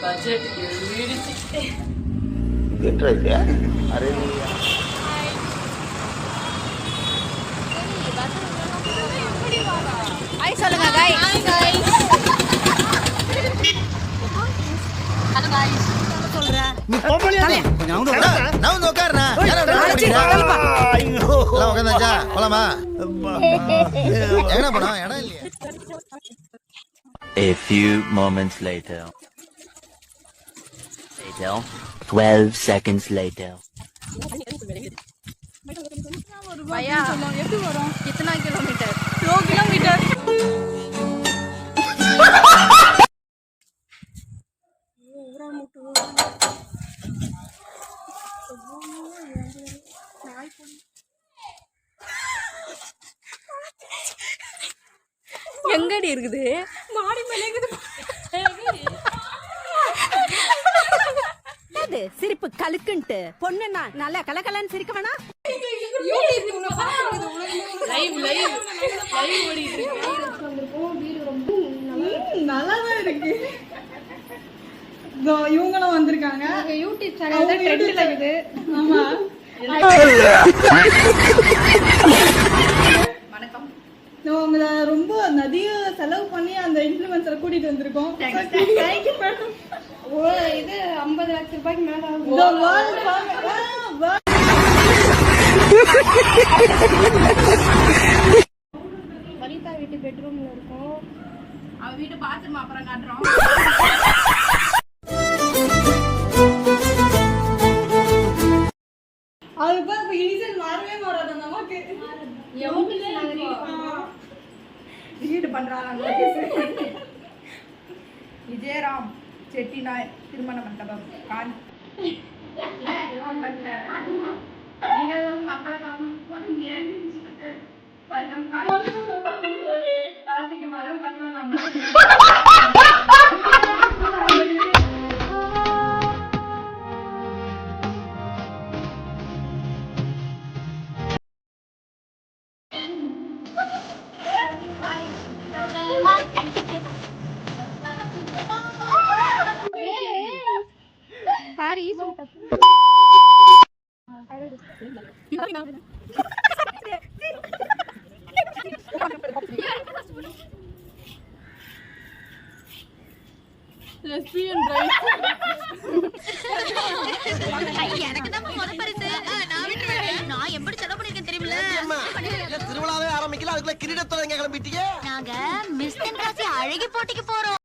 Budget எழிடுச்சு. என்னடா இது? Array hi சொல்லுங்க guys. Hi guys. Hello guys. சொல்றா. நீ போப்பலியா? கொஞ்சம் நான் வந்து உட்கார்றா. யாரோ ஐயோ. எல்லாம் உட்கார்ந்தாச்சா? போலாமா? எங்கடா போறோம்? இடம் இல்லையா? A few moments later. 12 seconds later. भैया எப்படி வரோம்? कितना किलोमीटर? 2 किलोमीटर. எங்கடி இருக்குது? மாடி மேல இருக்குது. அது சிரிப்பு கலுக்குன்ட்டு பொண்ணுன்னா நல்லா கலகலன்னு சிரிக்க வேணா. நல்லாதான் இருக்கு. இவங்களும் வந்திருக்காங்க. யூடியூப் சேனல் தான் ட்ரெண்ட்ல இருக்குது. ஆமா. வணக்கம். உங்களை ரொம்ப நிறைய செலவு பண்ணி அந்த இன்ஃப்ளூயன்சரை கூட்டிட்டு வந்திருக்கோம். Thank you madam. ஓ இது 50 லட்சம் ரூபாய்க்கு மேல ஆகும். வனிதா வீட்டு பெட்ரூம்ல இருக்கும். அவ வீட்டு பாத்ரூம் அப்புறம் காட்டுறோம். அது இப்ப இனிஷியல் மாறவே மாறாது நமக்கு. வீடு பண்றாங்க. விஜயராம் செட்டிநாய் திருமண மண்டபம் காஞ்சி. திருவிழாவே ஆரம்பிக்கல அதுக்குள்ள கிரீடத்தோட கிளம்பிட்டீங்க. நாங்க மிஸ் தென்காசி அழகி போட்டிக்கு போறோம்.